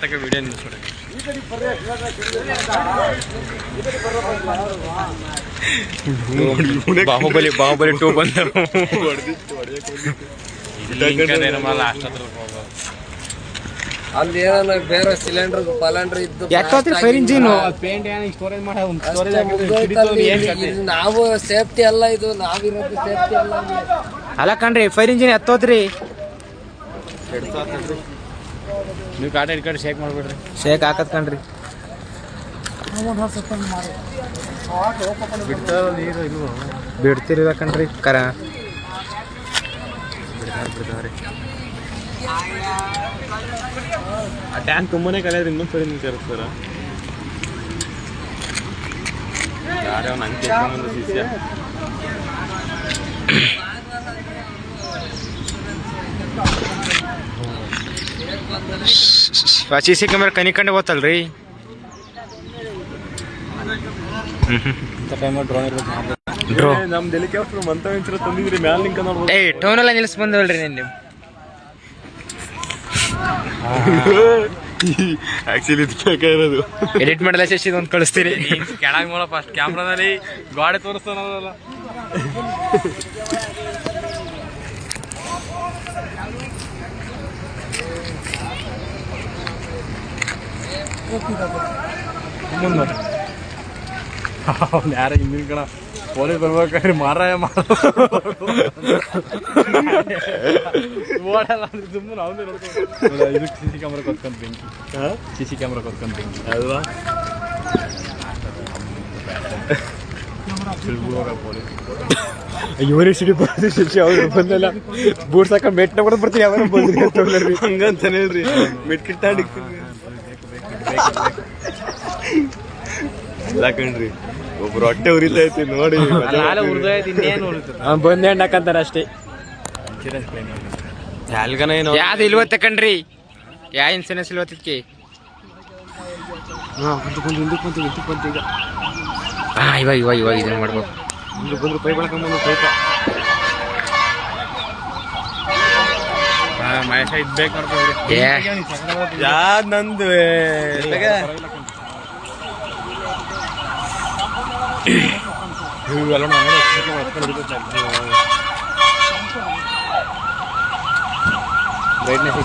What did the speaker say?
ತಕ್ಕ ವಿಡಿಯೋ ನಿಲ್ಸ್ಬಿಡಿ. ಬಾಹುಬಲಿ 2 ಬಂದ ಅಲ್ಲಿ ಏನ ಬೇರೆ ಸಿಲಿಂಡರ್ ಪಲಾಂಡ್ರ್ ಇದ್ದು ನಾವು ಸೇಫ್ಟಿ ಅಲ್ಲ, ಇದು ನಾವಿರೋದು ಸೇಫ್ಟಿ ಅಲ್ಲ. ಅಲ್ಲ ಕಣ್ರಿ, ಫೈರ್ ಇಂಜಿನ್ ಎತ್ತೋದ್ರಿ. ನೀವು ಕಾಟ ಇಟ್ಕೊಂಡು ಶೇಕ್ ಮಾಡ್ಬಿಡ್ರಿ. ಶೇಕ್ ಹಾಕತ್ ಕಣ್ರಿ. ಬಿಡ್ತಿರ್ಬೇಕ ಕಣ್ರಿ ಕರ. ಆ ಟ್ಯಾಂಕ್ ತುಂಬಾನೇ ಕಲಿಯೋದು. ಇನ್ನೊಂದು ಸರಿ ನೀವು ಸೇರಿಸ್ತಾರ ಯಾರೇ ನಂಗೆ ಶಿಷ್ಯ. CC ಕ್ಯಾಮೆರಾ ಕನಿಕಂಡೆ ಗೊತ್ತಲ್ರಿ. ನಮ್ದು ಹೆಲಿಕಾಪ್ಟರ್ ಮಂತ್ರ ತಂದಿದ್ರಿ ಮ್ಯಾಲ ನಿಂಕ ನೋಡ್ಬೋದು. ಟೋನ್ ಎಲ್ಲ ನಿಲ್ಸ್ ಬಂದವಲ್ರಿ ನೀವು. ಆಕ್ಚುಲಿ ಇರೋದು ಎಡಿಟ್ ಮಾಡಲ್ಲ ಶಶಿ ಒಂದು ಕಳಿಸ್ತೀರಿ. ಕೆಳಗೆ ನೋಡ ಫಸ್ಟ್ ಕ್ಯಾಮ್ರಾದಲ್ಲಿ ಗಾಡಿ ತೋರಿಸ್ತಾನಲ್ಲ. ಯಾರ ಹಿಂದಿನ ಕಣ ಪೊಲೀಸ್ ಬರ್ಬೇಕಾದ್ರೆ ಮಾರಾಯ ಸುಮ್ಮನೆ ಅವನೇ ನೋಡ್ಕೊಂಡು ಇದಕ್ಕೆ CC ಕ್ಯಾಮ್ರಾ ಕೊತ್ಕೊಂಡ್ ಬೆಂಕಿ. CC ಕ್ಯಾಮ್ರಾ ಕೊತ್ಕೊಂಡ್ ಬೆಂಕಿ ಅಲ್ವಾ? ಯೂನಿವರ್ಸಿಟಿ ಬರೋದು ಶಿಕ್ಷೆ ಅವ್ರು ಬಂದಲ್ಲ. ಬೂಟ್ ಸಾಕೊಂಡು ಮೆಟ್ಟ ಕೂಡ ಬರ್ತೀವಿ. ಯಾವಾಗ ಬಂದ್ರಿ ಹಂಗಂತಾನೆ ಹೇಳ್ರಿ. ಮೆಟ್ ಕಿಟ್ಟಾಡಿ ಯಾಕಂಡ್ರಿ ಒಬ್ರು ಹೊಟ್ಟೆ ಉರಿತಾ ಐತಿ ನೋಡಿ. ಬಂದೆ ಹಾಕಂತಾರ ಅಷ್ಟೇ. ಯಾವ್ದು ಇಲ್ವತ್ತ ಕಣ್ರಿ, ಯಾ ಇನ್ಸೂರೆನ್ಸ್ ಇಲ್ವತ್ತಕ್ಕೆ. ಇವಾಗ ಇದನ್ನ ಮಾಡ್ಬೇಕು. ಬಂದ್ರು ಪೈ ಬಳಕೊಂಡ್ಬಂದು ಪೈಪ ಮಹೇಶ ಇದ್ಬೇಕು ನೋಡ್ತೀವಿ. ಯಾವ್ದು ನಂದು ಬ್ರೈಟ್ನೆಸ್